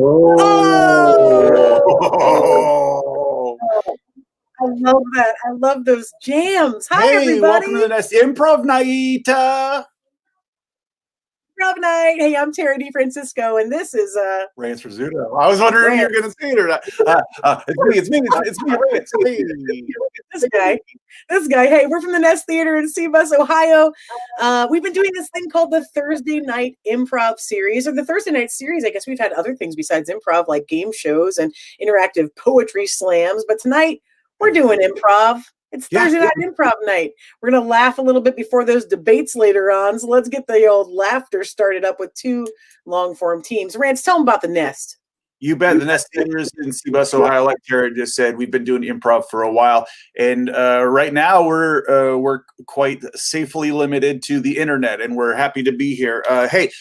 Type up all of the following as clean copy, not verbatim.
Oh. I love that. I love those jams. Hi, everybody. Welcome to the Nest Improv Night. Improv Night. Hey, I'm Tara DeFrancisco, and this is Rance Rizzuto. I was wondering if you were going to say it or not. It's me, Rance. Hey. This guy. Hey, we're from the Nest Theater in Seabus, Ohio. We've been doing this thing called the Thursday Night Improv Series, or the Thursday Night Series. I guess we've had other things besides improv, like game shows and interactive poetry slams. But tonight, we're doing improv. It's Thursday Night Improv Night. We're going to laugh a little bit before those debates later on. So let's get the old laughter started up with two long-form teams. Rance, tell them about the Nest. You bet. The Nest Theater is in Seabus, Ohio. Like Tara just said, we've been doing improv for a while. And right now, we're quite safely limited to the internet, and we're happy to be here. Hey,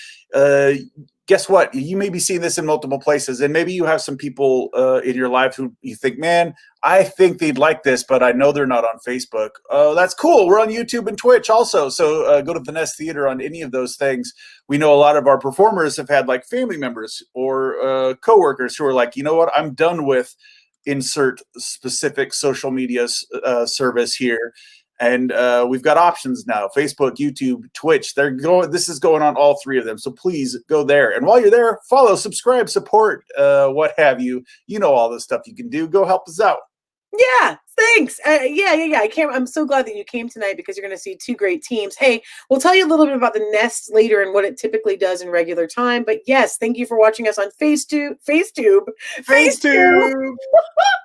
guess what? You may be seeing this in multiple places, and maybe you have some people in your life who you think, man, I think they'd like this, but I know they're not on Facebook. Oh, that's cool. We're on YouTube and Twitch also. So go to the Nest Theater on any of those things. We know a lot of our performers have had like family members or coworkers who are like, you know what? I'm done with insert specific social media service here. And we've got options now: Facebook, YouTube, Twitch. This is going on all three of them. So please go there. And while you're there, follow, subscribe, support, what have you. You know all the stuff you can do. Go help us out. Yeah, thanks. I'm so glad that you came tonight because you're going to see two great teams. Hey, we'll tell you a little bit about the Nest later and what it typically does in regular time. But yes, thank you for watching us on FaceTube.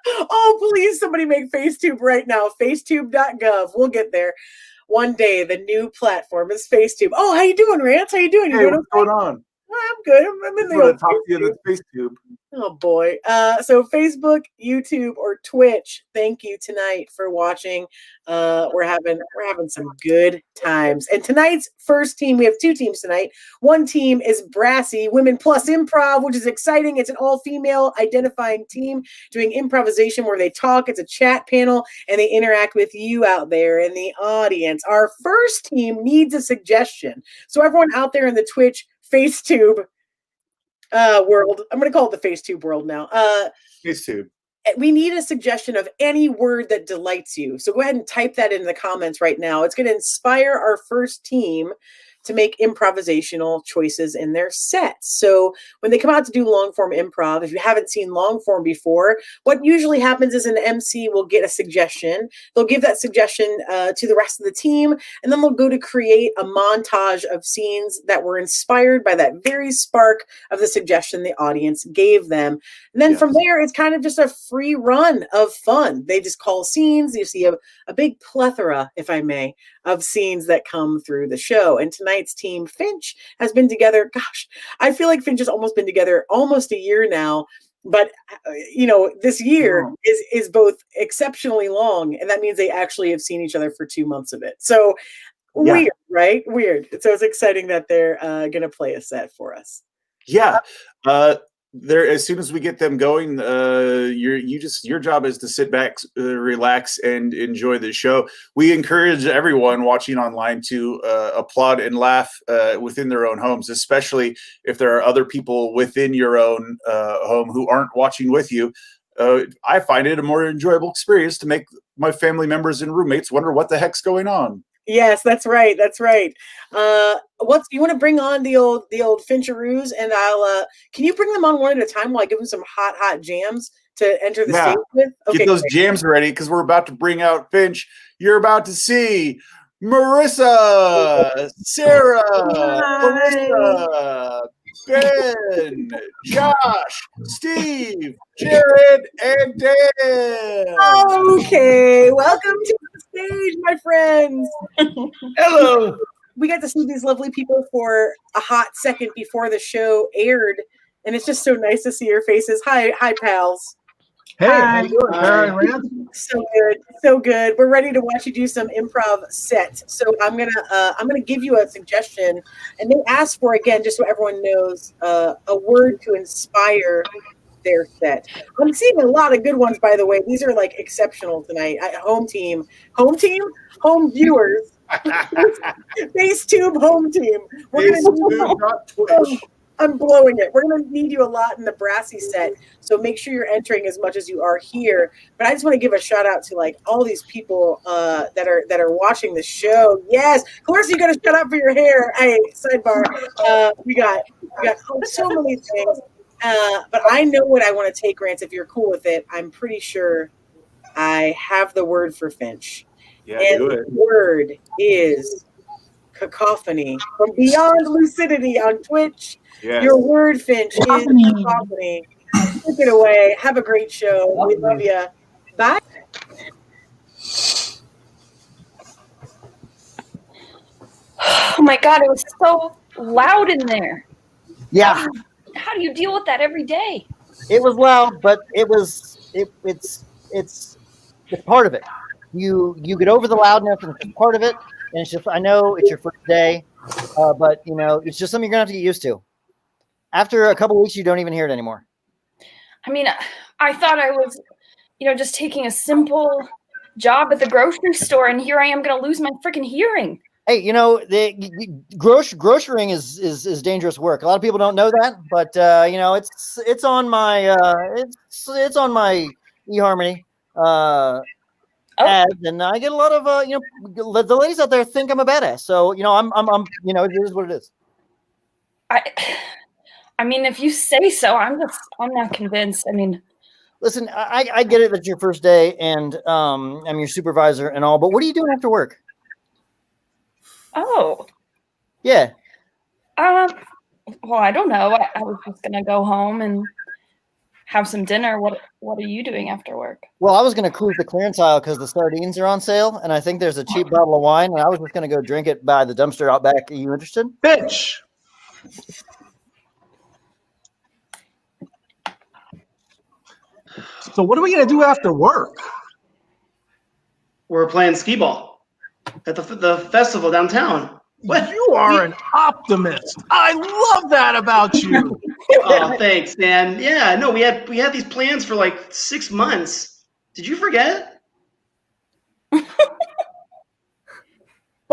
Oh, please, somebody make FaceTube right now. Facetube.gov. We'll get there. One day, the new platform is FaceTube. Oh, how you doing, Rance? How you doing? Hey, what's going on? I'm good. I'm in the old talk to you in the FaceTube. Oh boy. So Facebook, YouTube, or Twitch, thank you tonight for watching. We're having some good times. And tonight's first team, we have two teams tonight. One team is Brassy Women Plus Improv, which is exciting. It's an all-female identifying team doing improvisation where they talk. It's a chat panel and they interact with you out there in the audience. Our first team needs a suggestion. So everyone out there in the Twitch, FaceTube world. I'm going to call it the FaceTube world now. FaceTube. We need a suggestion of any word that delights you. So go ahead and type that in the comments right now. It's going to inspire our first team to make improvisational choices in their sets. So when they come out to do long form improv, if you haven't seen long form before, what usually happens is an MC will get a suggestion. They'll give that suggestion to the rest of the team, and then they'll go to create a montage of scenes that were inspired by that very spark of the suggestion the audience gave them. And then from there, it's kind of just a free run of fun. They just call scenes. You see a big plethora, if I may, of scenes that come through the show. And tonight's team, Finch, has been together. Gosh, I feel like Finch has almost been together almost a year now. But, this year is both exceptionally long. And that means they actually have seen each other for 2 months of it. So weird, right? Weird. So it's exciting that they're going to play a set for us. Yeah. As soon as we get them going, your job is to sit back, relax, and enjoy the show. We encourage everyone watching online to applaud and laugh within their own homes, especially if there are other people within your own home who aren't watching with you. I find it a more enjoyable experience to make my family members and roommates wonder what the heck's going on. Yes, that's right. That's right. You want to bring on the old Fincheroos, and can you bring them on one at a time while I give them some hot jams to enter the stage with? Okay, get those jams ready because we're about to bring out Finch. You're about to see Marissa, Sarah, Marissa, Ben, Josh, Steve, Jared, and Dan. Okay, welcome to the stage, my friends. Hello. We got to see these lovely people for a hot second before the show aired, and it's just so nice to see your faces. Hi, pals. Hey, how you doing, Karen? So good. We're ready to watch you do some improv sets. So I'm gonna give you a suggestion, and they asked for, again, just so everyone knows, a word to inspire their set. I'm seeing a lot of good ones, by the way. These are like exceptional tonight. Home viewers. FaceTube home team. We're gonna do I'm blowing it. We're going to need you a lot in the Brassy set, so make sure you're entering as much as you are here. But I just want to give a shout out to like all these people that are watching the show. Yes, Clarissa, you got to shut up for your hair. Hey, sidebar. We got so many things. But I know what I want to take, Grant. If you're cool with it, I'm pretty sure I have the word for Finch. Yeah, And do the it. word is cacophony. From Beyond Lucidity on Twitch. Yes. Your word, Finch, is cacophony. Take it away. Have a great show. We love you. Bye. Oh my God, it was so loud in there. Yeah, How do you deal with that every day? it was loud, but it's part of it. You get over the loudness, and it's part of it. And it's just, I know it's your first day, but you know, it's just something you're gonna have to get used to. After a couple weeks, you don't even hear it anymore. I mean, I thought I was, just taking a simple job at the grocery store, and here I am going to lose my freaking hearing. Hey, the grocerying is dangerous work. A lot of people don't know that, but it's on my it's on my eHarmony ads, and I get a lot of the ladies out there think I'm a badass. So I'm it is what it is. I mean, if you say so, I'm not convinced. I mean, listen, I get it that it's your first day, and I'm your supervisor and all, but what are you doing after work? Oh. Yeah. Well, I don't know. I was just gonna go home and have some dinner. What are you doing after work? Well, I was gonna cruise the clearance aisle because the sardines are on sale, and I think there's a cheap bottle of wine, and I was just gonna go drink it by the dumpster out back. Are you interested? Finch. So what are we gonna do after work? We're playing skee ball at the festival downtown. What? You are an optimist. I love that about you. Oh, thanks, man. Yeah, no, we had these plans for like 6 months. Did you forget? But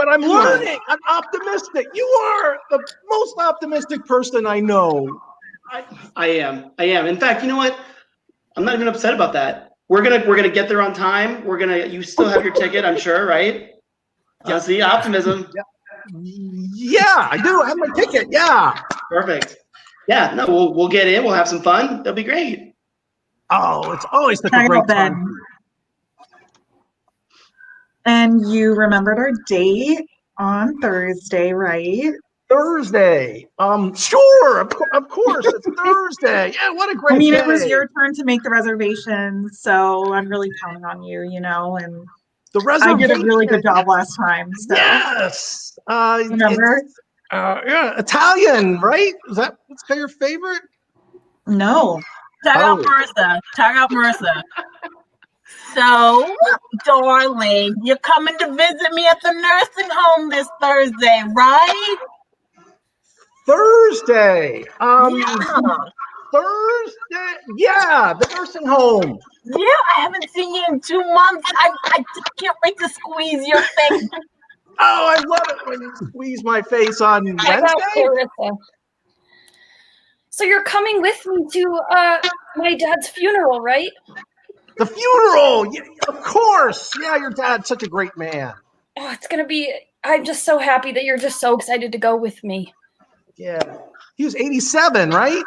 I'm learning. I'm optimistic. You are the most optimistic person I know. I am. In fact, you know what? I'm not even upset about that. We're gonna get there on time. You still have your ticket, I'm sure, right? Yeah, see, optimism. Yeah, I do. I have my ticket. Yeah. Perfect. Yeah, no, we'll get in. We'll have some fun. That'll be great. Oh, it's always such a great time. And you remembered our date on Thursday, right? Thursday. Sure, of course, it's Thursday. Yeah, what a great day. It was your turn to make the reservation, so I'm really counting on you, and the reservation. I did a really good job last time. So. Yes. Remember? Yeah, Italian, right? Is that your favorite? No. Tag out Marissa. So, darling, you're coming to visit me at the nursing home this Thursday, right? Thursday. Yeah. Thursday. Yeah, the nursing home. Yeah, I haven't seen you in 2 months. I can't wait to squeeze your face. Oh, I love it when you squeeze my face on Wednesday. So you're coming with me to my dad's funeral, right? The funeral, yeah, of course. Yeah, your dad's such a great man. Oh, it's gonna be. I'm just so happy that you're just so excited to go with me. Yeah, he was 87, right?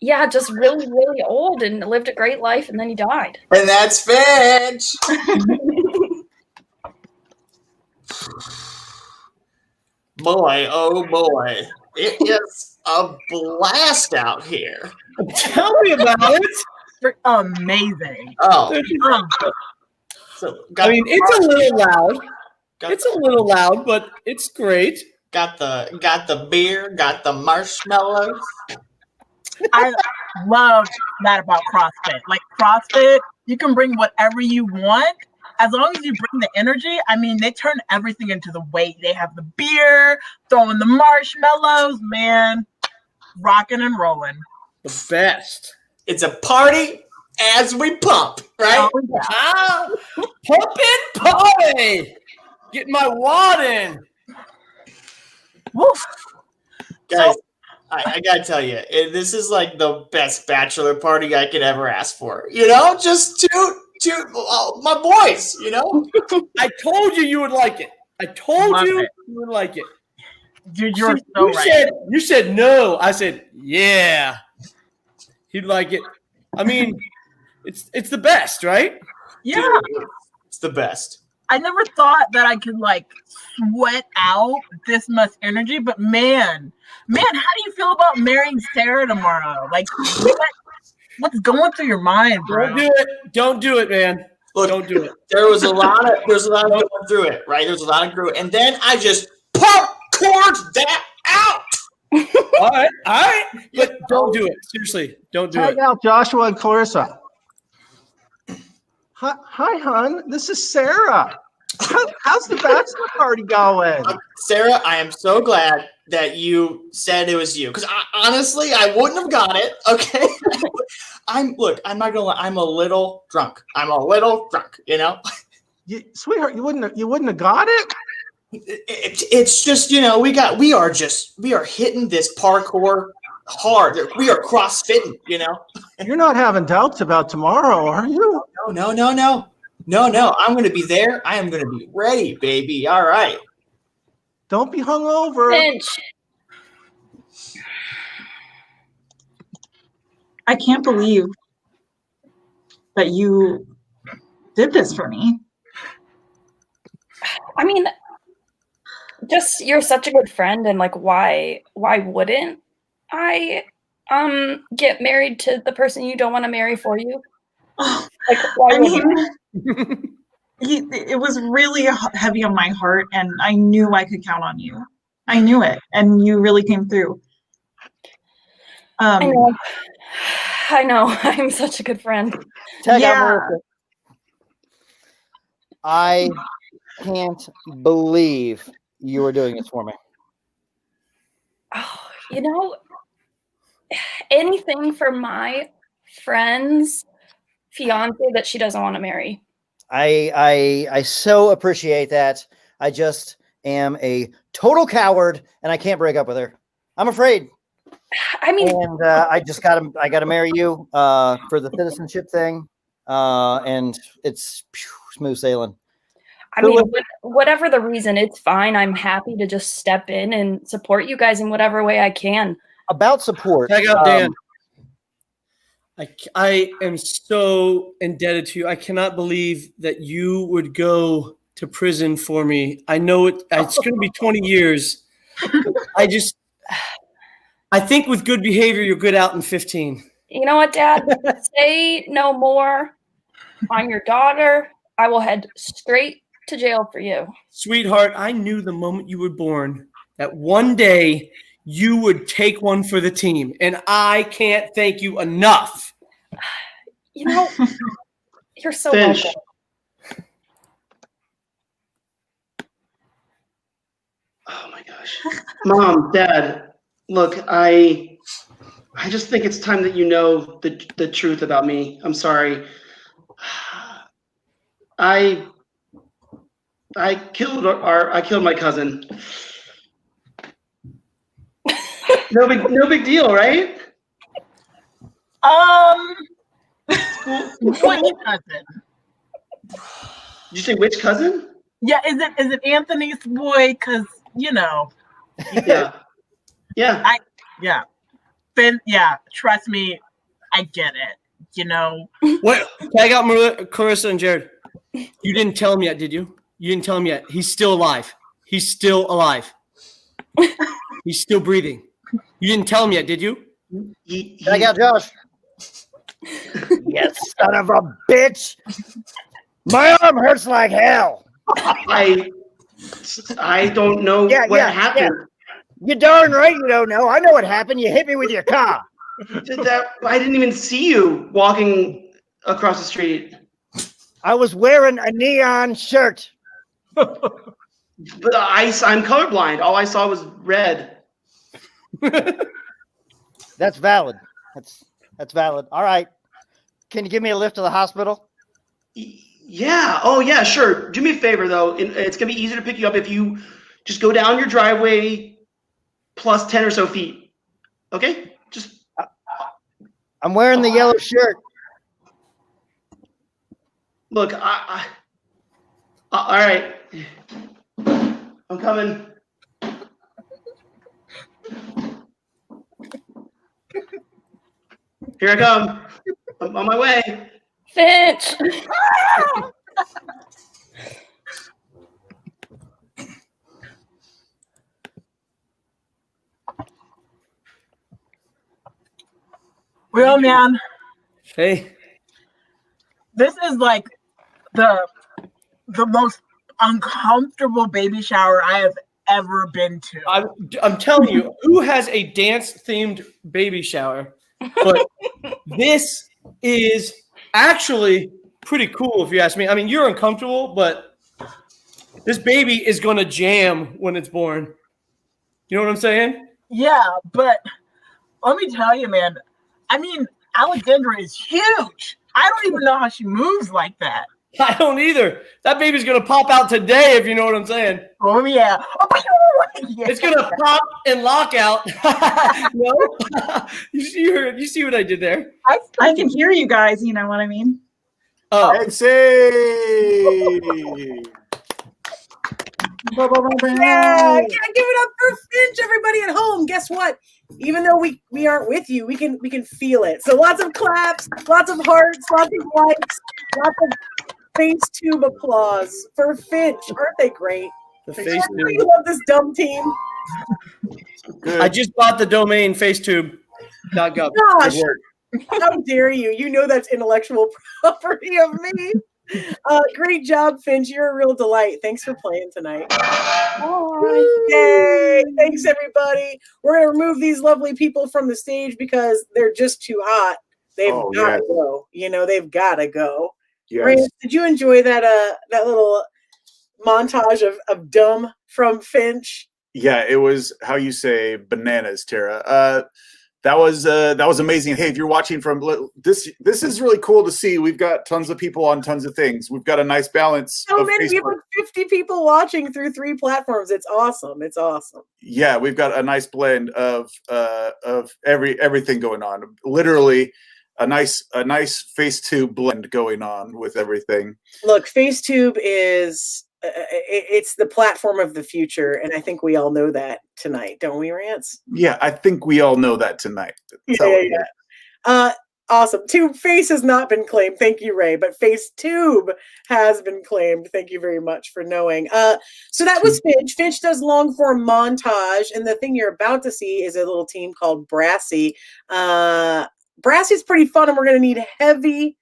Yeah, just really, really old and lived a great life, and then he died. And that's Finch. Boy, oh boy, it is a blast out here. Tell me about it. Amazing. Oh, so I mean, it's a little loud. It's a little loud, but it's great. Got the beer, got the marshmallows. I love that about CrossFit. Like CrossFit, you can bring whatever you want. As long as you bring the energy, I mean, they turn everything into the weight. They have the beer, throwing the marshmallows, man, rocking and rolling. The best. It's a party as we pump, right? Oh, yeah. Pumping party. Getting my wad in. Woof. Guys, I gotta tell you, this is like the best bachelor party I could ever ask for. You know, just two my boys. You know, I told you would like it. I told Love you it. you would like it. Dude, you're See, so you right. you said no. I said yeah. He'd like it. I mean, it's the best, right? Yeah. Dude, it's the best. I never thought that I could like sweat out this much energy, but man, how do you feel about marrying Sarah tomorrow? Like, what's going through your mind, bro? Don't do it. Don't do it, man. Look, Don't do it. There's a lot of going through it, right? There's a lot of through it, and then I just popcorned that out. All right, but don't do it. Seriously, don't do it. Tag out Joshua and Clarissa. Hi, hon. This is Sarah. How's the bachelor party going? Sarah, I am so glad that you said it was you, because honestly, I wouldn't have got it. Okay, I'm not gonna lie. I'm a little drunk. You know, Sweetheart, you wouldn't have got it. It's just, you know, we are hitting this parkour hard. We are crossfitting, you know. You're not having doubts about tomorrow, are you? No. I'm going to be there. I am going to be ready, baby. All right. Don't be hungover. Finch. I can't believe that you did this for me. I mean, just you're such a good friend, and like, why wouldn't I get married to the person you don't want to marry for you? Like, why I wouldn't mean, it was really heavy on my heart, and I knew I could count on you. I knew it, and you really came through. I know. I'm such a good friend. Tag out Yeah. Melissa. I can't believe you were doing this for me. Oh, you know, anything for my friend's fiance that she doesn't want to marry. I so appreciate that. I just am a total coward, and I can't break up with her. I'm afraid. I mean, And I gotta marry you for the citizenship thing, and it's smooth sailing. I mean, whatever the reason, it's fine. I'm happy to just step in and support you guys in whatever way I can. About support, Tag out Dan. I am so indebted to you. I cannot believe that you would go to prison for me. I know it's going to be 20 years. I think with good behavior, you're good out in 15. You know what, Dad? Say no more on your daughter. I will head straight to jail for you. Sweetheart, I knew the moment you were born that one day you would take one for the team, and I can't thank you enough. You know, you're so Finch. welcome. Oh my gosh. Mom, Dad, look, I just think it's time that you know the truth about me. I'm sorry. I killed my cousin. No big deal, right? Which cousin? Did you say which cousin? Yeah, is it Anthony's boy? Because you know. Yeah. Yeah. Ben, yeah, trust me, I get it. You know. What? Tag out Clarissa and Jared. You didn't tell him yet, did you? You didn't tell him yet. He's still alive. He's still alive. He's still breathing. You didn't tell him yet, did you? Tag out Josh. Yes, son of a bitch. My arm hurts like hell. I don't know what happened. Yeah. You darn right you don't know. I know what happened. You hit me with your car. I didn't even see you walking across the street. I was wearing a neon shirt. But I'm colorblind. All I saw was red. That's valid. That's valid. All right. Can you give me a lift to the hospital? Yeah. Oh, yeah, sure. Do me a favor, though. It's going to be easier to pick you up if you just go down your driveway plus 10 or so feet. Okay, just I'm wearing the yellow shirt. look. All right, I'm coming. Here I come. I'm on my way. Finch. Real man, Hey, this is like the most uncomfortable baby shower I have ever been to. I'm telling you, who has a dance-themed baby shower? But this is actually pretty cool, if you ask me. I mean, you're uncomfortable, but this baby is going to jam when it's born. You know what I'm saying? Yeah, but let me tell you, man. I mean, Alexandra is huge. I don't even know how she moves like that. I don't either. That baby's going to pop out today, if you know what I'm saying. Oh, yeah. It's going to pop and lock out. No? You see what I did there? I can hear you guys. You know what I mean? Oh, Exhale. Yeah, give it up for Finch, everybody at home. Guess what? Even though we aren't with you, we can feel it. So lots of claps, lots of hearts, lots of likes, lots of face tube applause for Finch. Aren't they great? the face We tube. love this dumb team. Good. I just bought the domain facetube.gov. Gosh, Good work. how dare you? You know that's intellectual property of me. Great job, Finch. You're a real delight. Thanks for playing tonight. Yay! Thanks, everybody. We're going to remove these lovely people from the stage because they're just too hot. They've Oh, got to yes. go. You know, they've got to go. Yes. Rance, did you enjoy that that little montage of dumb from Finch? Yeah, it was how you say bananas, Tara. That was amazing. Hey, if you're watching from this is really cool to see. We've got tons of people on tons of things. We've got a nice balance. So of many. We have Facebook. like 50 people watching through 3 platforms. It's awesome. It's awesome. Yeah, we've got a nice blend of everything going on. Literally, a nice FaceTube blend going on with everything. Look, FaceTube is it's the platform of the future, and I think we all know that tonight, don't we, Rance? Yeah, I think we all know that tonight. Yeah. Awesome. Face has not been claimed. Thank you, Ray. But FaceTube has been claimed. Thank you very much for knowing. So that was Finch. Finch does long form montage, and the thing you're about to see is a little team called Brassy. Brassy's pretty fun, and we're going to need heavy,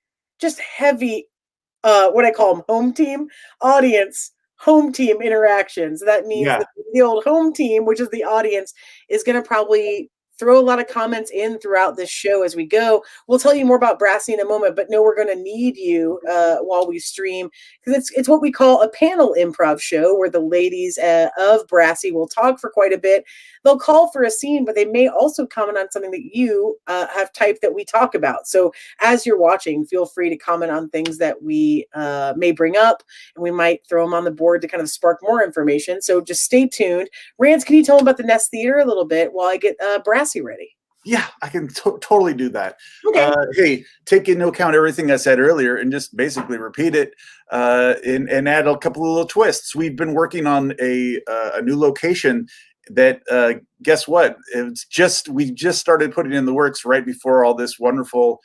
what I call them, home team audience, home team interactions. That means that the old home team, which is the audience, is going to probably throw a lot of comments in throughout this show as we go. We'll tell you more about Brassy in a moment, but no, we're going to need you while we stream, because it's what we call a panel improv show where the ladies of Brassy will talk for quite a bit. They'll call for a scene, but they may also comment on something that you have typed that we talk about. So as you're watching, feel free to comment on things that we may bring up, and we might throw them on the board to kind of spark more information. So just stay tuned. Rance, can you tell them about the Nest Theater a little bit while I get Brassy ready? Yeah, I can totally do that. Okay. Hey, take into account everything I said earlier and just basically repeat it and add a couple of little twists. We've been working on a new location that guess what? We just started putting in the works right before all this wonderful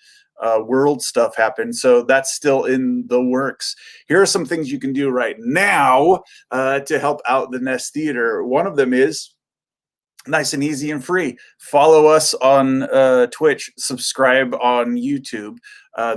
world stuff happened. So that's still in the works. Here are some things you can do right now to help out the Nest Theater. One of them is nice and easy and free. Follow us on Twitch, subscribe on YouTube.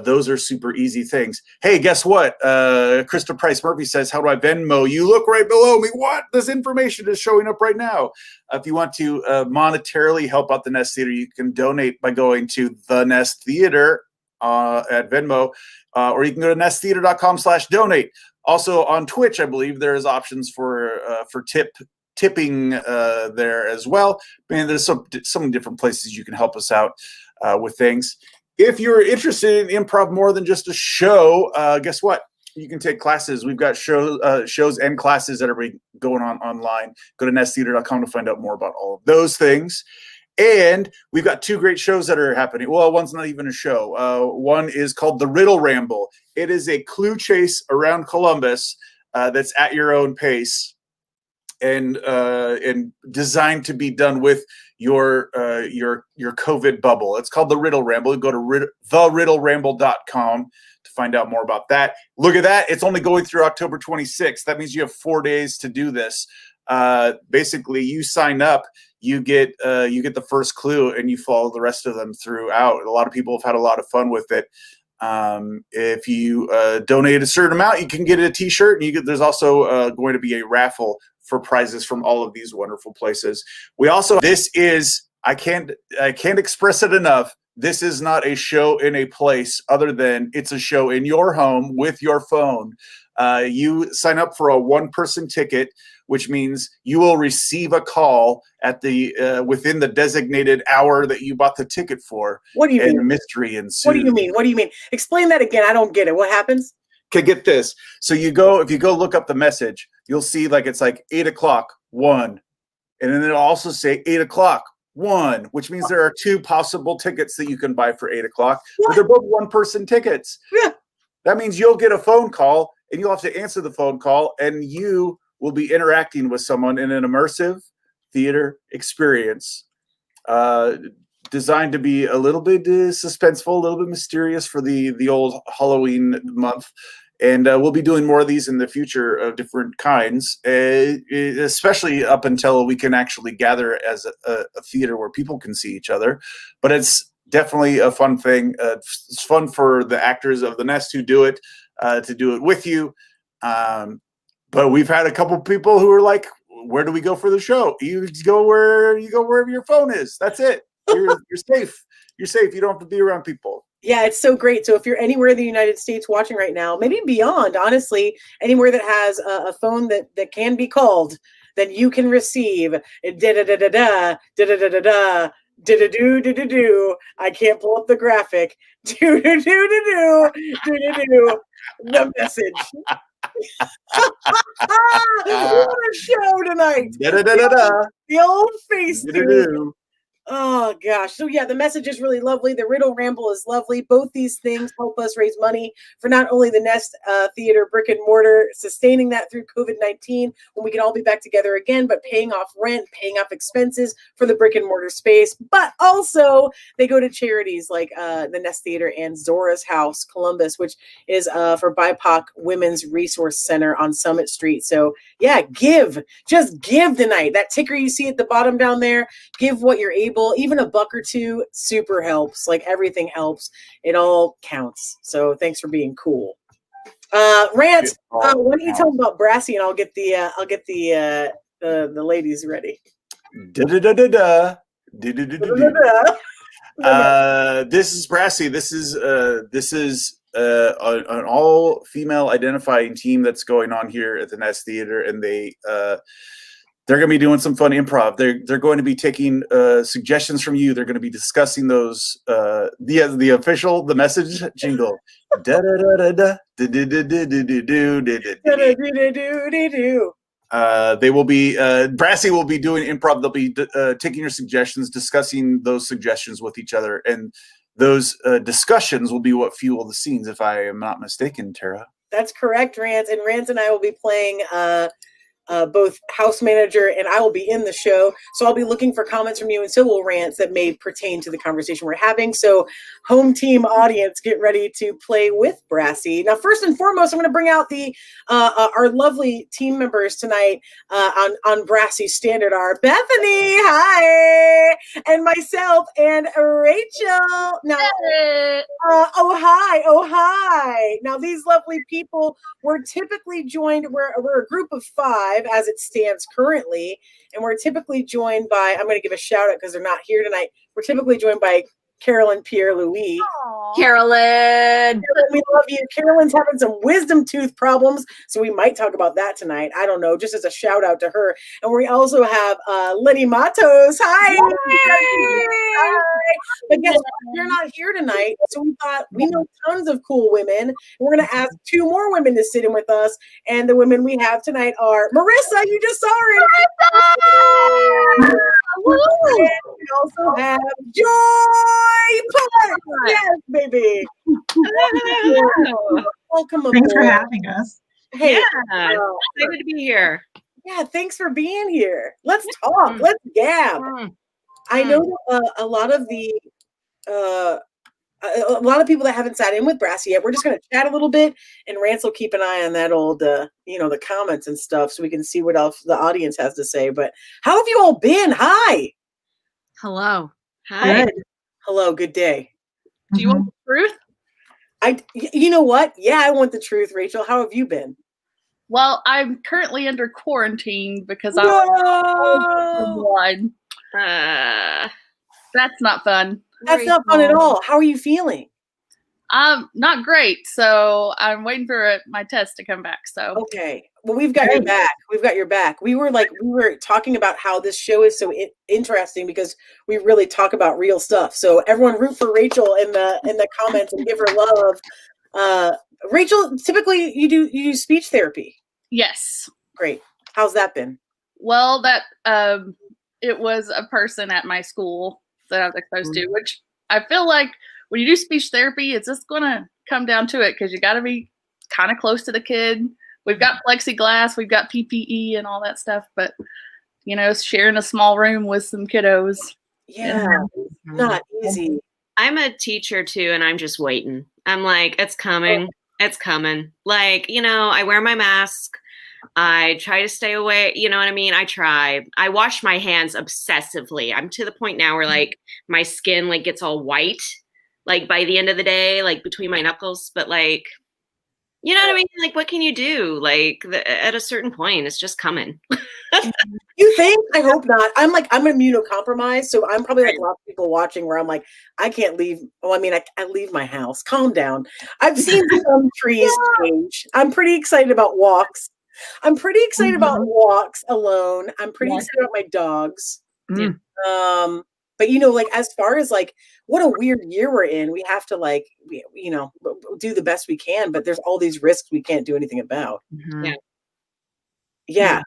Those are super easy things. Hey, guess what? Krista Price Murphy says, how do I Venmo? You look right below me. What? This information is showing up right now. If you want to monetarily help out the Nest Theater, you can donate by going to the Nest Theater at Venmo, or you can go to nesttheater.com/donate. Also on Twitch, I believe there's options for tipping there as well. And there's some different places you can help us out with things. If you're interested in improv more than just a show, guess what? You can take classes. We've got shows and classes that are going on online. Go to nesttheater.com to find out more about all of those things. And we've got 2 great shows that are happening. Well, one's not even a show. One is called The Riddle Ramble. It is a clue chase around Columbus that's at your own pace and designed to be done with your COVID bubble. It's called The Riddle Ramble. You go to theriddleramble.com to find out more about that. Look at that. It's only going through October 26th. That means you have 4 days to do this. Basically, you sign up, you get the first clue, and you follow the rest of them throughout. A lot of people have had a lot of fun with it. If you donate a certain amount, you can get a T-shirt, and there's also going to be a raffle for prizes from all of these wonderful places. We also, this is, I can't express it enough. This is not a show in a place other than it's a show in your home with your phone. You sign up for a 1-person ticket, which means you will receive a call at the within the designated hour that you bought the ticket for. What do you mean? A mystery ensues. What do you mean? What do you mean? Explain that again. I don't get it. What happens? Okay, get this. So if you go look up the message, you'll see it's 8 o'clock, 1. And then it'll also say 8 o'clock, 1, which means there are 2 possible tickets that you can buy for 8 o'clock, but they're both 1-person tickets. Yeah. That means you'll get a phone call and you'll have to answer the phone call, and you will be interacting with someone in an immersive theater experience designed to be a little bit suspenseful, a little bit mysterious for the old Halloween month. And we'll be doing more of these in the future of different kinds, especially up until we can actually gather as a theater where people can see each other. But it's definitely a fun thing. It's fun for the actors of the Nest who do it to do it with you. But we've had a couple people who are like, "Where do we go for the show?" You go wherever your phone is. That's it. You're safe. You're safe. You don't have to be around people. Yeah, it's so great. So if you're anywhere in the United States watching right now, maybe beyond, honestly, anywhere that has a phone that can be called, then you can receive da-da-da-da-da, da-da-da-da-da, do-do-do-do-do-do. I can't pull up the graphic. Do-do-do-do-do, do-do-do, the message. What a show tonight. Da-da-da-da-da. The old face Do-do-do. Oh gosh. So yeah, the message is really lovely. The Riddle Ramble is lovely. Both these things help us raise money for not only the Nest Theater brick and mortar, sustaining that through COVID-19 when we can all be back together again, but paying off rent, paying off expenses for the brick and mortar space. But also they go to charities like the Nest Theater and Zora's House Columbus, which is for BIPOC Women's Resource Center on Summit Street. So yeah, just give tonight. That ticker you see at the bottom down there, give what you're able. Even $1 or $2 super helps. Like everything helps. It all counts. So thanks for being cool. Rant, why don't you tell them about Brassy, and I'll get the ladies ready. Da-da-da-da-da. This is Brassy. This is an all-female identifying team that's going on here at the Nest Theater, and they're going to be doing some fun improv. They're going to be taking suggestions from you. They're going to be discussing those. The message jingle. They will be Brassy will be doing improv. They'll be taking your suggestions, discussing those suggestions with each other, and those discussions will be what fuel the scenes. If I am not mistaken, Tara. That's correct, Rance. And Rance and I will be playing both house manager, and I will be in the show. So I'll be looking for comments from you, and so will Rance, that may pertain to the conversation we're having. So home team audience, get ready to play with Brassy. Now, first and foremost, I'm going to bring out our lovely team members tonight on Brassy Standard are Bethany, hi, and myself and Rachel. Now, oh hi. Now, these lovely people, we're typically joined. We're a group of 5 as it stands currently, and we're typically joined by, I'm going to give a shout out because they're not here tonight. We're typically joined by Carolyn Pierre-Louis. Carolyn. We love you. Carolyn's having some wisdom tooth problems, so we might talk about that tonight. I don't know, just as a shout out to her. And we also have Lenny Matos. Hi. Hi. But guess what? You're not here tonight, so we thought we know tons of cool women. And we're going to ask 2 more women to sit in with us. And the women we have tonight are Marissa. You just saw her. Marissa! We also have Joy Putt. Yes, baby. Welcome aboard. Thanks for having us. Hey, Excited to be here. yeah, thanks for being here. Let's talk. Let's gab. I know a lot of the a lot of people that haven't sat in with Brassy yet. We're just going to chat a little bit, and Rance will keep an eye on that old, the comments and stuff, so we can see what else the audience has to say. But how have you all been? Hi. Hello. Hi. Good. Hello. Good day. Do you want the truth? You know what? Yeah, I want the truth, Rachel. How have you been? Well, I'm currently under quarantine because No! That's not fun. That's not fun at all. How are you feeling? Not great. So I'm waiting for my test to come back. So okay. Well, we've got your back. We've got your back. We were talking about how this show is so interesting because we really talk about real stuff. So everyone root for Rachel in the comments and give her love. Rachel, typically you do speech therapy. Yes. Great. How's that been? Well, that it was a person at my school that I was exposed to, which I feel like when you do speech therapy, it's just going to come down to it because you got to be kind of close to the kid. We've got plexiglass, we've got PPE and all that stuff, but sharing a small room with some kiddos. Yeah, not easy. I'm a teacher too, and I'm just waiting. I'm like, it's coming. It's coming. Like, I wear my mask. I try to stay away. You know what I mean? I try. I wash my hands obsessively. I'm to the point now where like my skin like gets all white, like by the end of the day, like between my knuckles. But like, you know what I mean? Like, what can you do? Like at a certain point, it's just coming. You think? I hope not. I'm immunocompromised, so I'm probably like a lot of people watching where I'm like, I can't leave. Well, I mean, I leave my house. Calm down. I've seen some trees change. I'm pretty excited about walks. I'm pretty excited about walks alone. I'm pretty excited about my dogs. But like as far as like what a weird year we're in, we have to like do the best we can, but there's all these risks we can't do anything about. Yeah,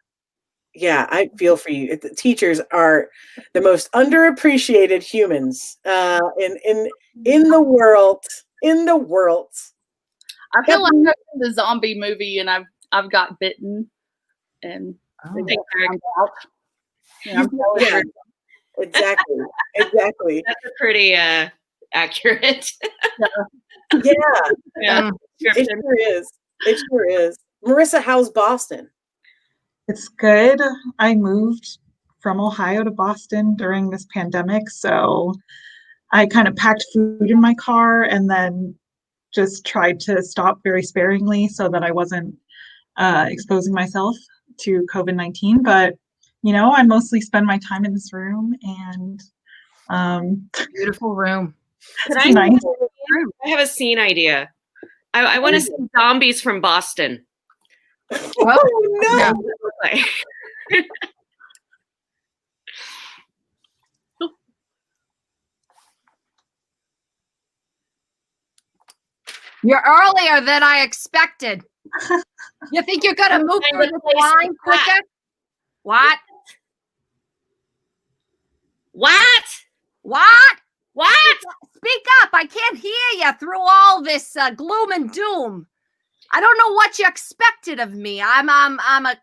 I feel for you. The teachers are the most underappreciated humans in the world. In the world. I feel like I'm in the zombie movie and I've got bitten and out. Yeah, exactly. That's a pretty accurate. Yeah. It sure is. Marissa, how's Boston? It's good. I moved from Ohio to Boston during this pandemic, so I kind of packed food in my car and then just tried to stop very sparingly so that I wasn't exposing myself to COVID-19. But I mostly spend my time in this room and beautiful room. Nice. I have a scene idea. I want to see zombies from Boston. Oh no! You're earlier than I expected. You think you're gonna move through this line quicker? What? Speak up! I can't hear you through all this gloom and doom. I don't know what you expected of me. I'm the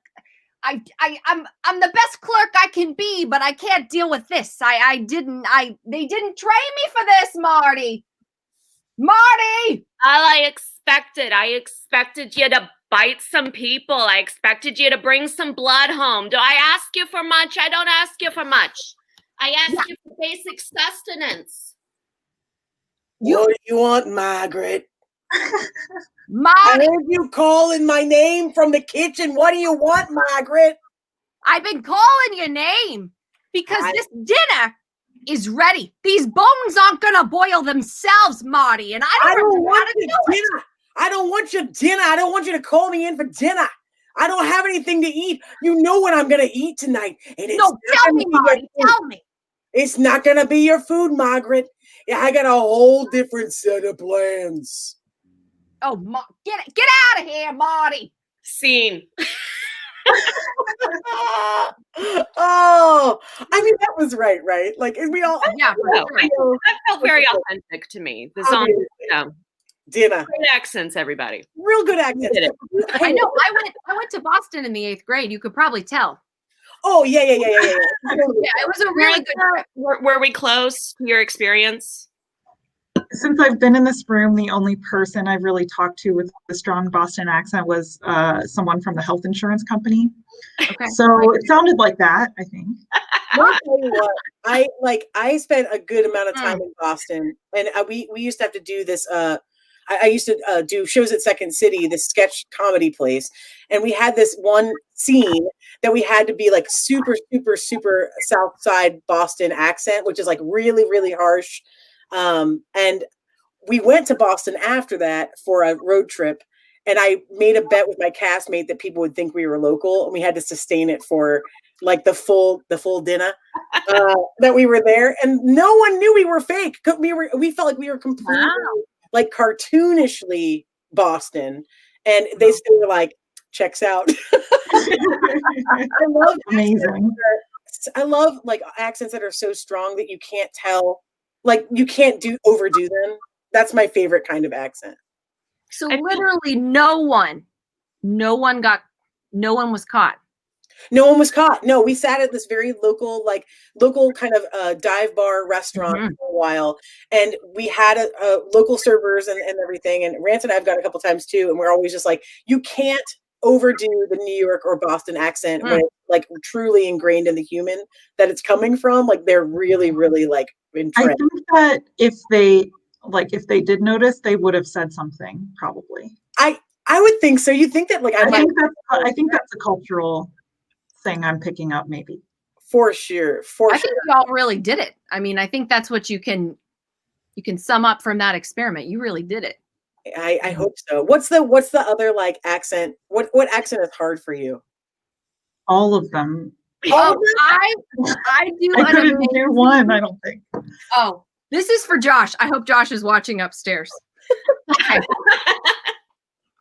best clerk I can be, but I can't deal with this. They didn't train me for this, Marty. All I expected you to bite some people. I expected you to bring some blood home. Do I ask you for much? I don't ask you for much. I ask you for basic sustenance. What do you want, Margaret? Marty, I heard you calling my name from the kitchen. What do you want, Margaret? I've been calling your name because this dinner is ready. These bones aren't gonna boil themselves, Marty, and I don't know how to do it. I don't want your dinner. I don't want you to call me in for dinner. I don't have anything to eat. You know what I'm gonna eat tonight. And it's No, tell me, Marty. Tell me. It's not gonna be your food, Margaret. Yeah, I got a whole different set of plans. Oh, get out of here, Marty. Scene. Oh, I mean that was right? Like, and we all yeah, that felt very authentic to me. The song, dinner, great accents, everybody, real good accents. I know. I went to Boston in the 8th grade. You could probably tell. Oh yeah. Yeah, it was a really good trip. Were we close to your experience? Since I've been in this room, the only person I've really talked to with a strong Boston accent was someone from the health insurance company. Okay. So it sounded like that, I think. I'll tell you what, I spent a good amount of time in Boston, and we used to have to do this. I used to do shows at Second City, this sketch comedy place, and we had this one scene that we had to be like super South Side Boston accent, which is like really, really harsh. And we went to Boston after that for a road trip, and I made a bet with my castmate that people would think we were local, and we had to sustain it for like the full dinner that we were there, and no one knew we were fake. We felt like we were completely like cartoonishly Boston, and they still were like, checks out. I love amazing. I love like accents that are so strong that you can't tell, like you can't overdo them. That's my favorite kind of accent. So literally no one was caught. No one was caught. No, we sat at this very local kind of dive bar restaurant for a while, and we had a local servers and everything. And Rance and I've gone a couple times too, and we're always just like, you can't overdo the New York or Boston accent when it's like truly ingrained in the human that it's coming from. Like they're really, really like entrenched. I think that if they did notice, they would have said something probably. I would think so. You think that like I think that's a cultural thing I'm picking up maybe. For sure. I think y'all really did it. I mean, I think that's what you can sum up from that experiment. You really did it. I hope so. What's the other like accent? What accent is hard for you? All of them. Oh, I do. I couldn't do one, I don't think. Oh, this is for Josh. I hope Josh is watching upstairs. Okay.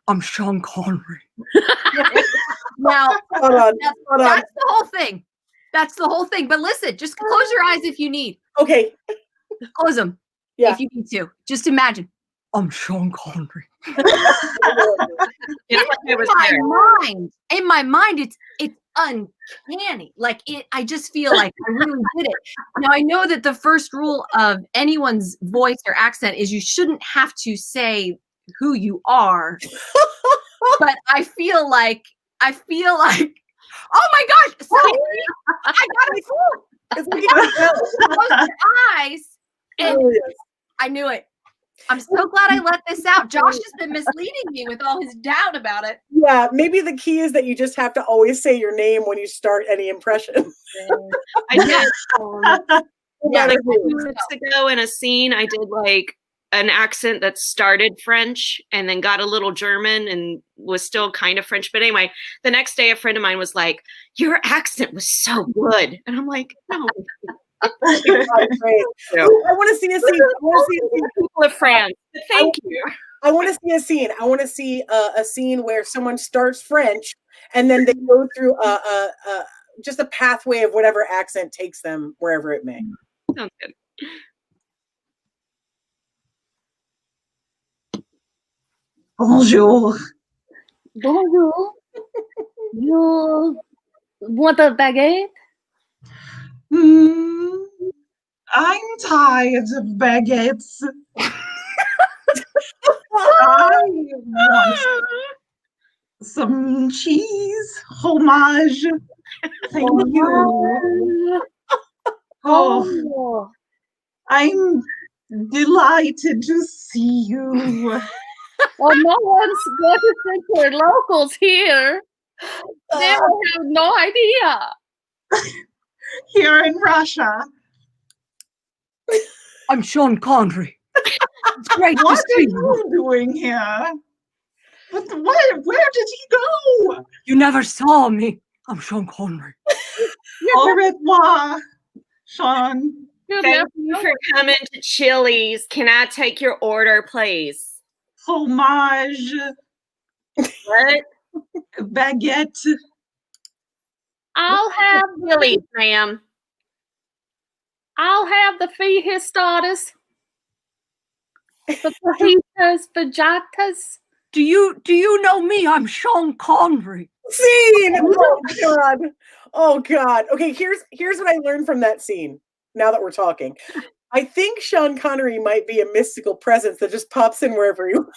I'm Sean Connery. Now, that's the whole thing. That's the whole thing. But listen, just close your eyes if you need. Okay. Close them. Yeah. If you need to. Just imagine. I'm Sean Connery. In my mind, it's uncanny. Like I just feel like I really did it. Now I know that the first rule of anyone's voice or accent is you shouldn't have to say who you are. But I feel like, oh my gosh, sorry, I got it full. It's like close your eyes, and I knew it. I'm so glad I let this out. Josh has been misleading me with all his doubt about it. Yeah, maybe the key is that you just have to always say your name when you start any impression. I did. Like 2 weeks ago in a scene, I did like an accent that started French and then got a little German and was still kind of French. But anyway, the next day, a friend of mine was like, "Your accent was so good," and I'm like, "No." I want to see a scene. People of France. Thank you. I want to see a scene. I want to see a scene where someone starts French and then they go through just a pathway of whatever accent takes them wherever it may. Sounds good. Bonjour. Bonjour. You want a baguette? I'm tired of baguettes. I want some cheese, fromage. Thank you. Oh, I'm delighted to see you. Well, no one's going to think we're locals here. They have no idea. Here in Russia, I'm Sean Connery. It's great What to are see you. you doing here? What? Where did he go? You never saw me. I'm Sean Connery. Au revoir, Sean. Thank you for coming to Chili's. Can I take your order, please? Fromage. What? Baguette. I'll have Chili's, ma'am. I'll have the fiestas. The fajitas, fajitas. Do you know me? I'm Sean Connery. Scene. Oh God. Oh God. Okay, here's what I learned from that scene. Now that we're talking, I think Sean Connery might be a mystical presence that just pops in wherever you.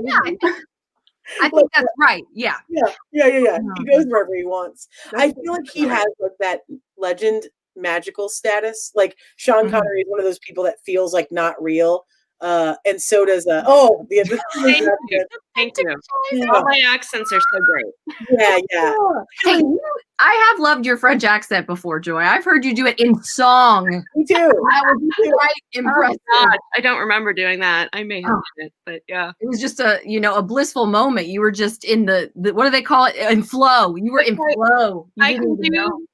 Yeah, I think that's right. Yeah. Yeah. He goes wherever he wants. I feel like he has like that legend magical status. Like Sean Connery is one of those people that feels like not real. And so does Thank you. All my accents are so great. Yeah. Hey, I have loved your French accent before, Joy. I've heard you do it in song. Me too. That was quite impressive. Oh God, I don't remember doing that. I may have done it, but yeah. It was just a blissful moment. You were just in the what do they call it? In flow. You were in flow. I can do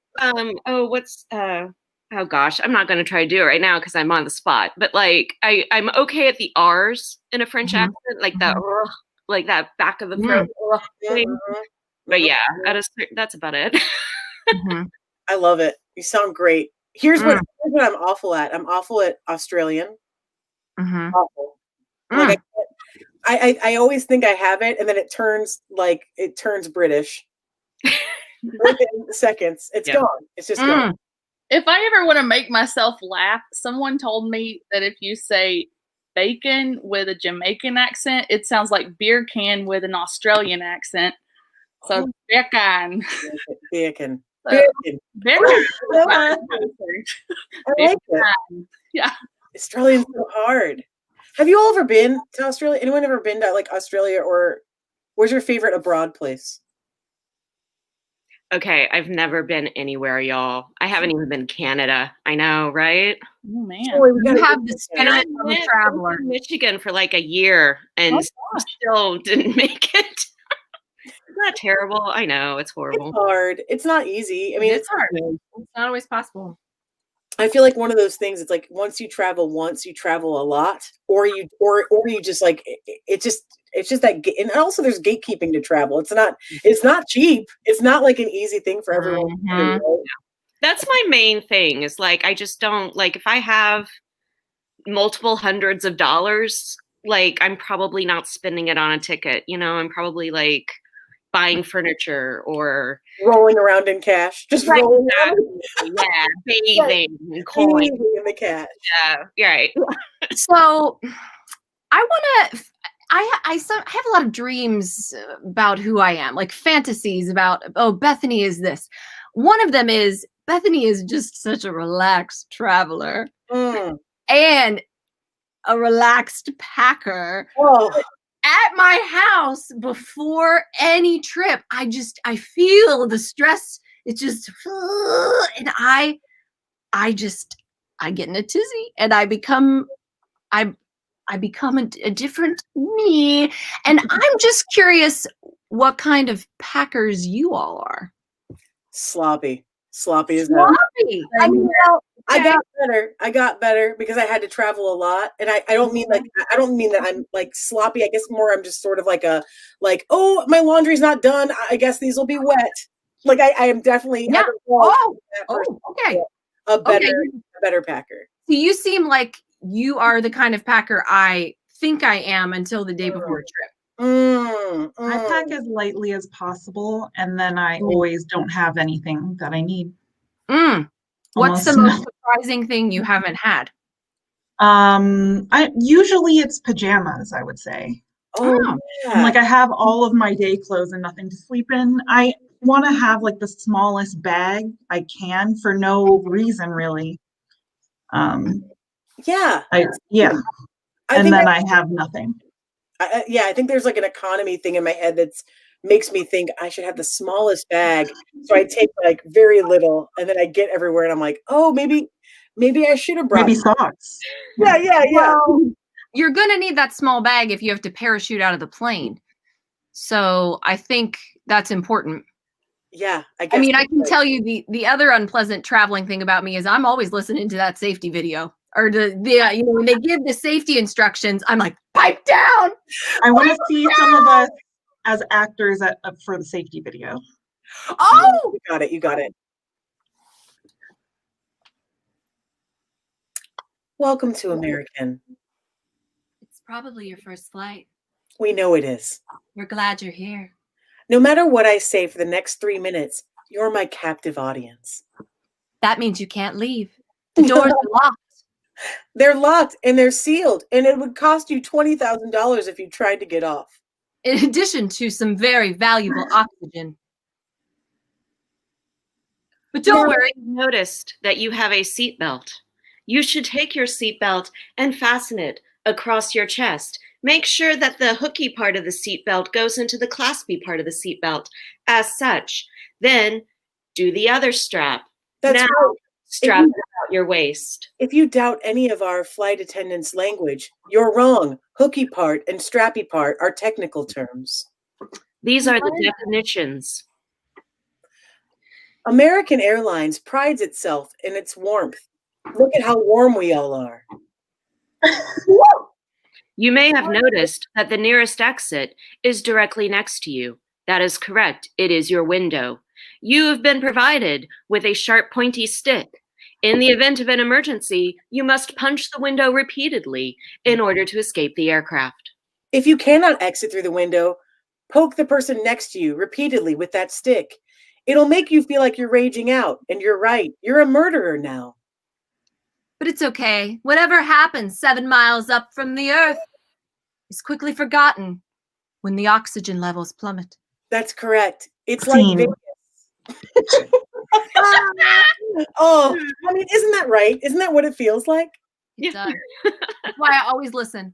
oh gosh, I'm not going to try to do it right now because I'm on the spot. But like, I'm okay at the R's in a French accent, like that, like that back of the throat thing. But yeah, that's about it. I love it. You sound great. Here's what I'm awful at. I'm awful at Australian. Awful. Like I always think I have it, and then it turns British. Within seconds, it's gone. It's just gone. If I ever want to make myself laugh, someone told me that if you say bacon with a Jamaican accent, it sounds like beer can with an Australian accent. So bacon. Bacon. Bacon. I like it. Yeah. Australian's so hard. Have you all ever been to Australia? Anyone ever been to like Australia, or where's your favorite abroad place? Okay, I've never been anywhere, y'all. I haven't even been to Canada. I know, right? Oh man. You have the spirit of a traveler. I was in Michigan for like a year and still didn't make it. Isn't that terrible? I know, it's horrible. It's hard. It's not easy. I mean, it's hard. It's not always possible. I feel like one of those things. It's like once you travel once, you travel a lot, or you just like it's just that, and also there's gatekeeping to travel. It's not cheap. It's not like an easy thing for everyone. To do, right? That's my main thing. Is like I just don't like if I have multiple hundreds of dollars, like I'm probably not spending it on a ticket. You know, I'm probably like buying furniture or rolling around in cash, just rolling around. Yeah, bathing and coins in the cash. Yeah, right. So I want to. I have a lot of dreams about who I am, like fantasies about, Bethany is this. One of them is Bethany is just such a relaxed traveler and a relaxed packer. At my house before any trip, I feel the stress. It's just, and I get in a tizzy and I become a different me. And I'm just curious what kind of packers you all are. Sloppy is sloppy. I mean, I got better because I had to travel a lot, and I don't mean that I'm like sloppy. I guess more I'm just sort of like oh, my laundry's not done. I guess these will be wet. Like I am definitely okay. A better packer. So you seem like you are the kind of packer I think I am until the day before a trip. I pack as lightly as possible, and then I always don't have anything that I need. What's the most surprising thing you haven't had? Usually it's pajamas, I would say. Like I have all of my day clothes and nothing to sleep in. I want to have like the smallest bag I can for no reason really. And then I have nothing. I think there's like an economy thing in my head that makes me think I should have the smallest bag. So I take like very little, and then I get everywhere, and I'm like, oh, maybe Maybe I should have brought Maybe socks. Yeah. Well, you're going to need that small bag if you have to parachute out of the plane. So I think that's important. Yeah, I guess. I mean, I can tell you the other unpleasant traveling thing about me is I'm always listening to that safety video or when they give the safety instructions, I'm like, pipe down. I want to see some of us as actors for the safety video. Oh, you got it. Welcome to American. It's probably your first flight. We know it is. We're glad you're here. No matter what I say for the next 3 minutes, you're my captive audience. That means you can't leave. The doors are locked. They're locked and they're sealed, and it would cost you $20,000 if you tried to get off. In addition to some very valuable oxygen. But don't worry. I've noticed that you have a seatbelt. You should take your seatbelt and fasten it across your chest. Make sure that the hooky part of the seatbelt goes into the claspy part of the seatbelt as such. Then do the other strap. That's now right. strap it about your waist. If you doubt any of our flight attendants' language, you're wrong. Hooky part and strappy part are technical terms. These are the definitions. American Airlines prides itself in its warmth. Look at how warm we all are. You may have noticed that the nearest exit is directly next to you. That is correct. It is your window. You have been provided with a sharp, pointy stick. In the event of an emergency, you must punch the window repeatedly in order to escape the aircraft. If you cannot exit through the window, poke the person next to you repeatedly with that stick. It'll make you feel like you're raging out, and you're right. You're a murderer now. But it's okay. Whatever happens 7 miles up from the earth is quickly forgotten when the oxygen levels plummet. That's correct. It's like Vegas. Oh, I mean, isn't that right? Isn't that what it feels like? It does. That's why I always listen.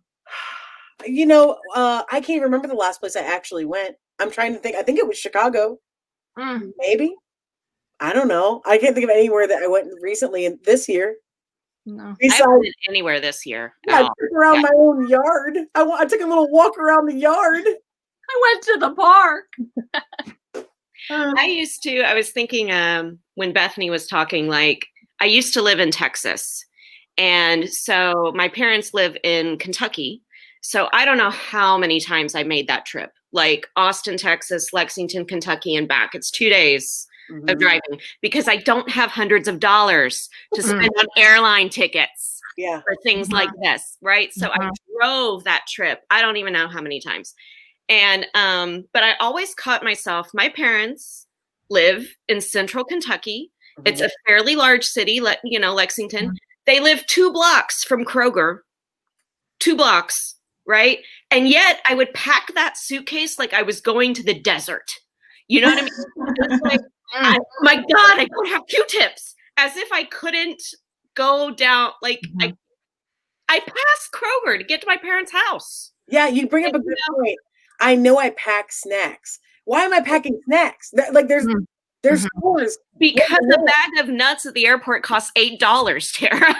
You know, I can't remember the last place I actually went. I'm trying to think. I think it was Chicago. Maybe. I don't know. I can't think of anywhere that I went recently in this year. No. I haven't been anywhere this year. Yeah, I took around my own yard. I took a little walk around the yard. I went to the park. I was thinking when Bethany was talking, like, I used to live in Texas. And so my parents live in Kentucky. So I don't know how many times I made that trip, like Austin, Texas, Lexington, Kentucky, and back. It's 2 days of driving because I don't have hundreds of dollars to spend on airline tickets for things like this, right? So I drove that trip. I don't even know how many times. And but I always caught myself. My parents live in central Kentucky. It's a fairly large city, Lexington. They live 2 blocks from Kroger. 2 blocks, right? And yet I would pack that suitcase like I was going to the desert. You know what I mean? It's like, my God, I don't have Q-tips. As if I couldn't go down. Like I passed Kroger to get to my parents' house. Yeah, you bring up a good point. I know I pack snacks. Why am I packing snacks? There's stores. Because a bag of nuts at the airport costs $8, Tara.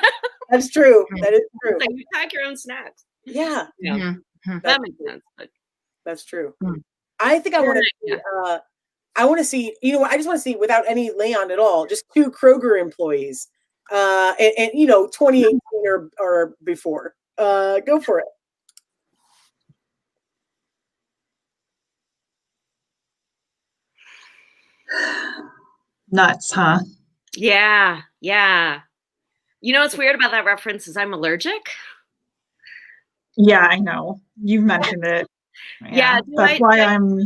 That's true. That is true. Like you pack your own snacks. Yeah. That makes sense. But. That's true. I think I want to see, I want to see, I just want to see without any Leon at all, just 2 Kroger employees, and 2018 or before. Go for it. Nuts, huh? Yeah. You know what's weird about that reference is I'm allergic. Yeah, I know. You've mentioned it. Yeah. That's why I'm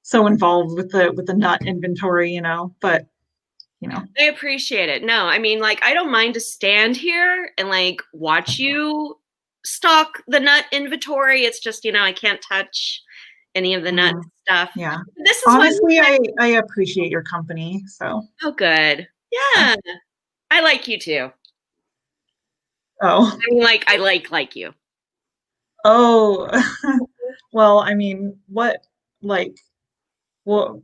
so involved with the nut inventory, but I appreciate it. No, I mean, like, I don't mind to stand here and like watch you stock the nut inventory. It's just, I can't touch any of the nut stuff. Yeah. This is honestly, I appreciate your company. So. Oh, good. Yeah. I like you too. Oh. I mean, like, I like you. Oh. Well, I mean, what, like, well.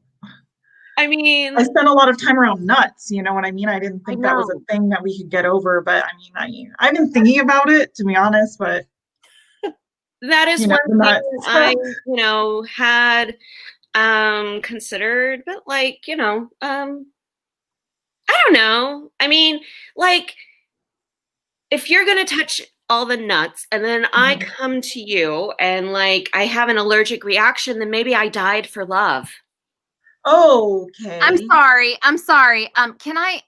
I mean, I spent a lot of time around nuts. You know what I mean? I didn't think that was a know. thing that we could get over, but I mean, I've been thinking about it, to be honest, but That is you know, one the thing nuts. I, had considered, but I don't know. I mean, like, if you're gonna touch all the nuts and then I come to you and I have an allergic reaction, then maybe I died for love. Okay. I'm sorry. Can I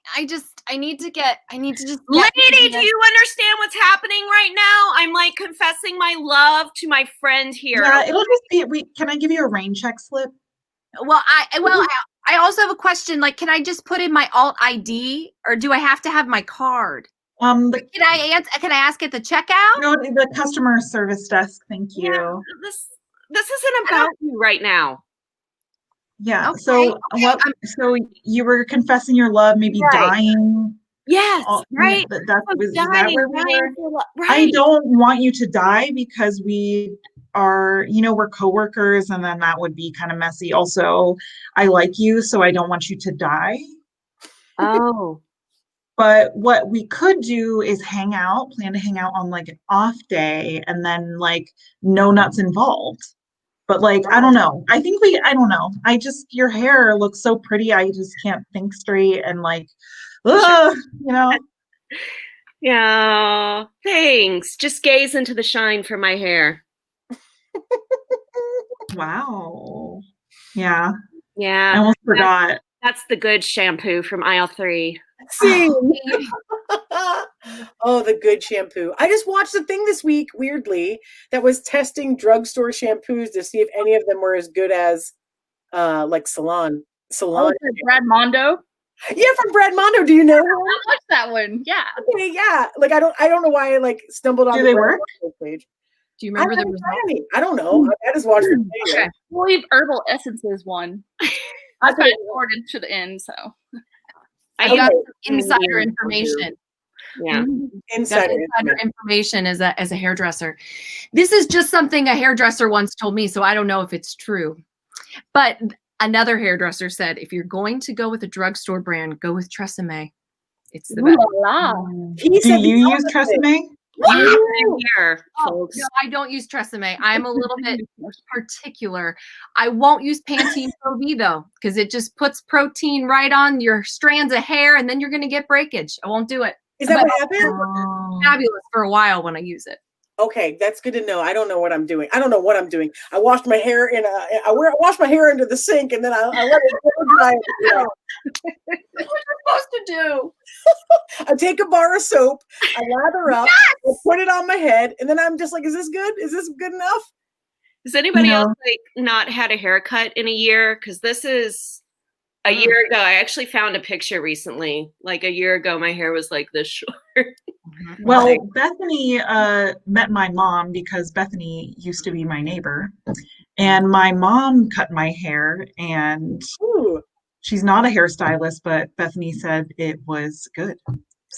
need to just Lady, do you understand what's happening right now? I'm confessing my love to my friend here. Yeah, it'll just be. Can I give you a rain check slip? Well, I also have a question. Like, can I just put in my alt ID, or do I have to have my card? Can I ask at the checkout? No, the customer service desk. Thank you. Yeah, this isn't about you right now. Yeah. Okay, So what? So you were confessing your love, maybe dying. Yes, right. Is that where we were? Right. I don't want you to die because we are, we're coworkers, and then that would be kind of messy. Also, I like you, so I don't want you to die. Oh. But what we could do is plan to hang out on an off day, and then no nuts involved. But I don't know. I don't know. Your hair looks so pretty. I just can't think straight, and ugh, Yeah, thanks. Just gaze into the shine from my hair. Wow. Yeah. Yeah. I almost forgot. That's the good shampoo from aisle 3. See. Oh, the good shampoo. I just watched a thing this week, weirdly, that was testing drugstore shampoos to see if any of them were as good as Salon. Oh, Brad Mondo? Yeah, from Brad Mondo. Do you know him? I watched that one. Yeah. Okay, yeah. I don't know why I stumbled on Do the they Brad work? Mondo page. Do you remember the results? I don't know. I just watched the video. Okay. We'll leave Herbal Essences one. I fast forwarded to the end, so I got some insider information. Yeah. Insider information as a hairdresser. This is just something a hairdresser once told me, so I don't know if it's true. But another hairdresser said, if you're going to go with a drugstore brand, go with Tresemme. It's the best. Do you use Tresemme? Here, no, I don't use Tresemme. I'm a little bit particular. I won't use Pantene Pro V though, because it just puts protein right on your strands of hair, and then you're going to get breakage. I won't do it. Is that what happened? Fabulous for a while when I use it. Okay, that's good to know. I don't know what I'm doing. I washed my hair washed my hair into the sink, and then I let it dry. What are you supposed to do? I take a bar of soap, I lather up, I put it on my head, and then I'm just like, is this good? Is this good enough? Has anybody else not had a haircut in a year? Because this is a year ago. I actually found a picture recently. A year ago, my hair was this short. Well, Bethany met my mom because Bethany used to be my neighbor, and my mom cut my hair, and she's not a hairstylist, but Bethany said it was good.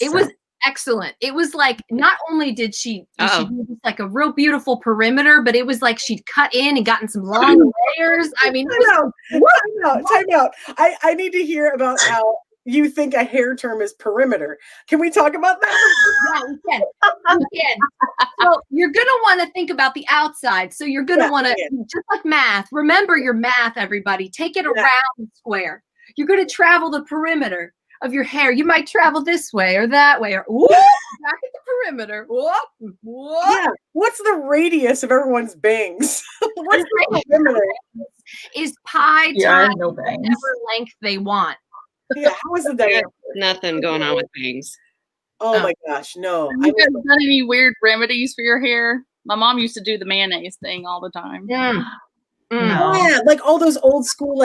It was excellent. It was not only did she do this, a real beautiful perimeter, but it was she'd cut in and gotten some long layers. I mean, time out. I need to hear about how you think a hair term is perimeter. Can we talk about that? Yeah, we can. So you're going to want to think about the outside. So you're going to want to, just like math, remember your math, everybody. Take it around the square. You're going to travel the perimeter of your hair. You might travel this way or that way, or whoop, back at the perimeter. Whoop, whoop. Yeah. What's the radius of everyone's bangs? What's the perimeter? Is pi times no whatever length they want. Yeah, how is the diameter? Nothing going on with bangs. Oh my gosh, no. Have you guys done any weird remedies for your hair? My mom used to do the mayonnaise thing all the time. No. Yeah, all those old school,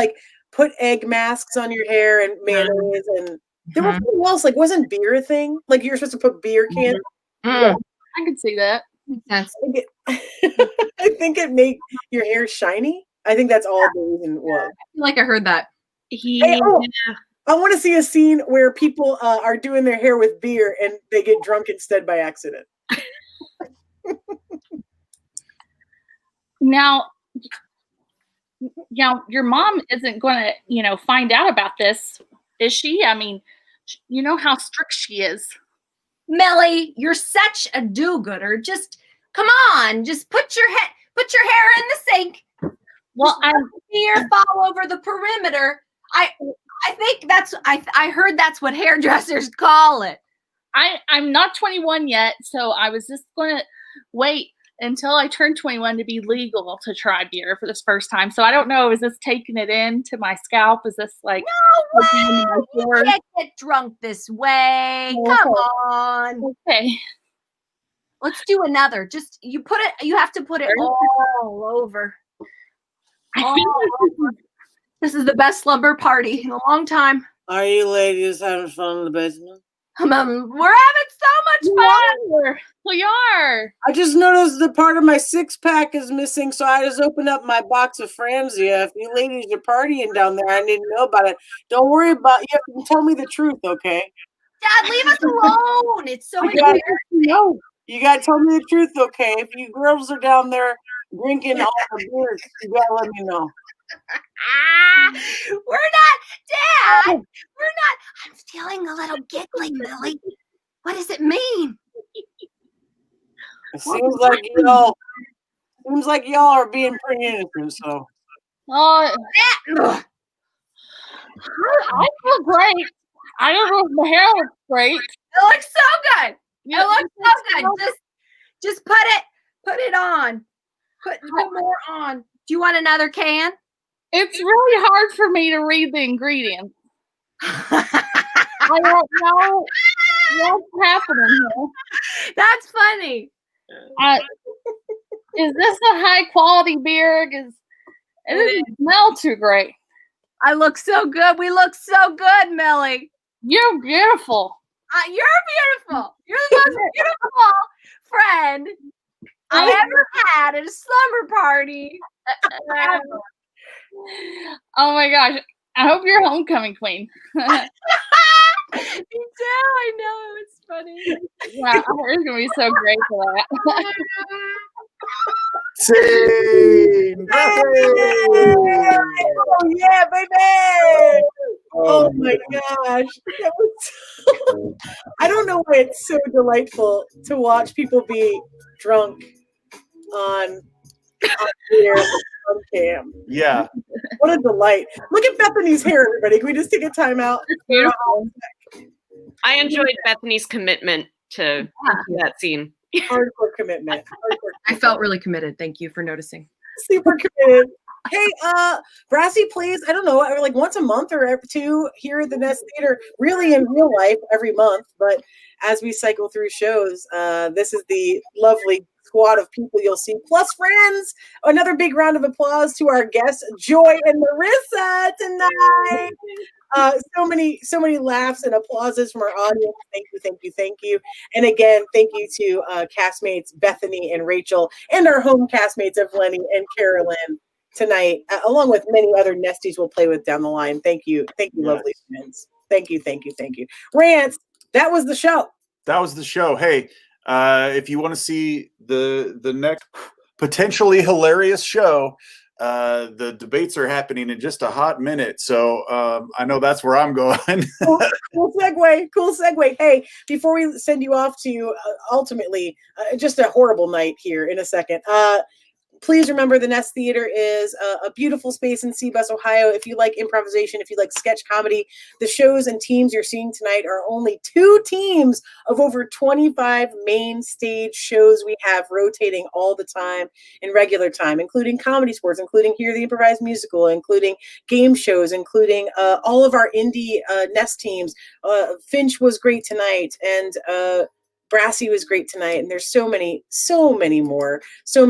put egg masks on your hair and mayonnaise, and there was something else. Wasn't beer a thing? You're supposed to put beer cans. Yeah, I could see that. I think it made your hair shiny. I think that's all the reason was. I feel like I heard that. I want to see a scene where people are doing their hair with beer and they get drunk instead by accident. Now, your mom isn't going to, find out about this, is she? I mean, you know how strict she is. Millie, you're such a do-gooder. Just come on, just put your hair in the sink. Well, hair fall over the perimeter. I think I heard that's what hairdressers call it. I'm not 21 yet, so I was just going to wait until I turned 21 to be legal to try beer for this first time. So I don't know, is this taking it into my scalp? Is this like no way? You can't get drunk this way. Okay. Come on. Okay. Let's do another. Just you have to put it all over. This is the best slumber party in a long time. Are you ladies having fun in the basement? We're having so much fun. We are. I just noticed the part of my 6-pack is missing, so I just opened up my box of Franzia. If you ladies are partying down there, I didn't know about it. Don't worry about it. You have to tell me the truth, okay? Dad, leave us alone. It's so embarrassing. No, you gotta tell me the truth, okay? If you girls are down there drinking all the beers, you gotta let me know. We're not, Dad. We're not. I'm feeling a little giggly, Millie. What does it mean? It seems like y'all are being pretty innocent. So, I feel great. I don't know if my hair looks great. It looks so good. It looks so good. Just put it on. Put more on. Do you want another can? It's really hard for me to read the ingredients. I don't know what's happening here. That's funny. Is this a high quality beer? Because it doesn't smell too great. I look so good. We look so good, Millie. You're beautiful. You're beautiful. You're the most beautiful friend I ever had at a slumber party. Oh my gosh. I hope you're homecoming queen. Me too. I know. It's funny. Wow, it's going to be so great for that. Sing! Oh, yeah, baby! Oh my gosh. I don't know why it's so delightful to watch people be drunk on here on cam. Yeah. What a delight. Look at Bethany's hair, everybody. Can we just take a time out? Beautiful. I enjoyed Bethany's commitment to that scene. Hardcore commitment. I felt really committed. Thank you for noticing. Super committed. Hey, Brassy plays, I don't know, like once a month or every two here at the Nest Theater, really in real life every month. But as we cycle through shows, this is the lovely squad of people you'll see, plus friends. Another big round of applause to our guests, Joy and Marissa tonight. So many laughs and applauses from our audience. Thank you. And again, thank you to castmates Bethany and Rachel and our home castmates of Lenny and Carolyn tonight, along with many other nesties we'll play with down the line. Thank you, lovely friends. Thank you. Rance, that was the show. Hey, If you want to see the next potentially hilarious show, the debates are happening in just a hot minute. So I know that's where I'm going. Cool segue. Hey, before we send you off to ultimately just a horrible night here in a second, please remember the Nest Theater is a beautiful space in Seabus, Ohio. If you like improvisation, if you like sketch comedy, the shows and teams you're seeing tonight are only 2 teams of over 25 main stage shows we have rotating all the time in regular time, including comedy sports, including Here the Improvised Musical, including game shows, including all of our indie Nest teams. Finch was great tonight, and Brassy was great tonight, and there's so many more. So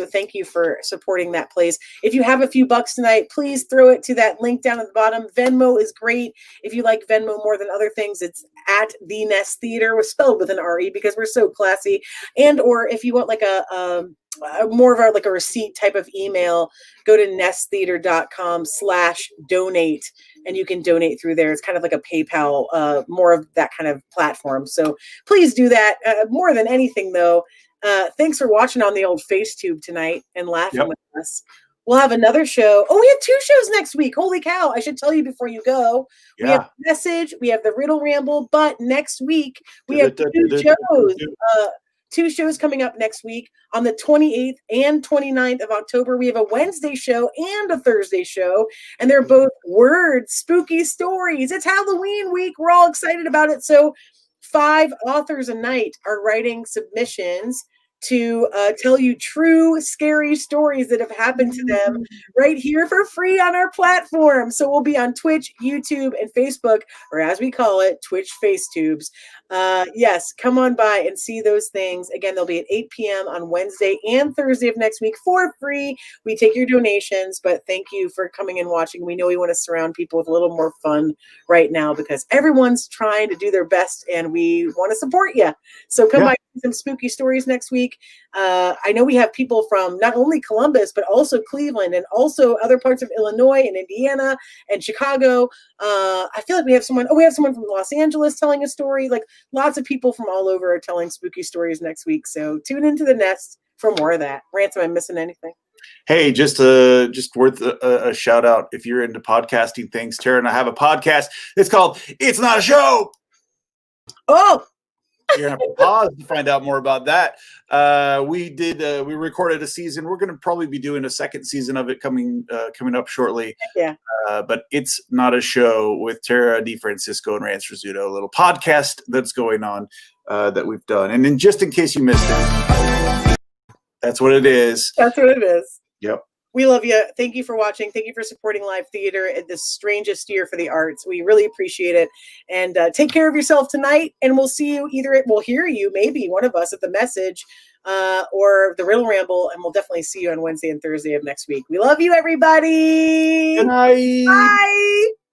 thank you for supporting that place. If you have a few bucks tonight, please throw it to that link down at the bottom. Venmo is great. If you like Venmo more than other things, it's at the Nest Theater, spelled with an R-E because we're so classy. And or if you want like a more of a receipt type of email, go to nesttheater.com/donate. And you can donate through there. It's kind of like a PayPal, more of that kind of platform. So please do that. More than anything, though, thanks for watching on the old FaceTube tonight and laughing with us. We'll have another show. Oh, we have 2 shows next week. Holy cow. I should tell you before you go. We have Message, we have the Riddle Ramble, but next week we have 2 shows. 2 shows coming up next week on the 28th and 29th of October. We have a Wednesday show and a Thursday show, and they're both word spooky stories. It's Halloween week. We're all excited about it. So 5 authors a night are writing submissions to tell you true scary stories that have happened to them right here for free on our platform. So we'll be on Twitch, YouTube, and Facebook, or as we call it, Twitch Facetubes. Yes, come on by and see those things. Again, they'll be at 8 p.m. on Wednesday and Thursday of next week for free. We take your donations, but thank you for coming and watching. We know we want to surround people with a little more fun right now because everyone's trying to do their best and we want to support you. So come by some spooky stories next week. I know we have people from not only Columbus, but also Cleveland and also other parts of Illinois and Indiana and Chicago. I feel like we have someone from Los Angeles telling a story. Like lots of people from all over are telling spooky stories next week. So tune into the Nest for more of that. Rance, am I missing anything? Hey, just worth a shout out. If you're into podcasting things, Tara and I have a podcast. It's called It's Not a Show. Oh, you're gonna have to pause to find out more about that. We recorded a season. We're gonna probably be doing a second season of it coming up shortly. Yeah. But It's Not a Show with Tara DeFrancisco and Rance Rizzuto, a little podcast that's going on that we've done. And then just in case you missed it, that's what it is. That's what it is. Yep. We love you. Thank you for watching. Thank you for supporting live theater at this strangest year for the arts. We really appreciate it. And take care of yourself tonight. And we'll see you we'll hear you, maybe one of us at the Message or the Riddle Ramble. And we'll definitely see you on Wednesday and Thursday of next week. We love you, everybody. Good night. Bye.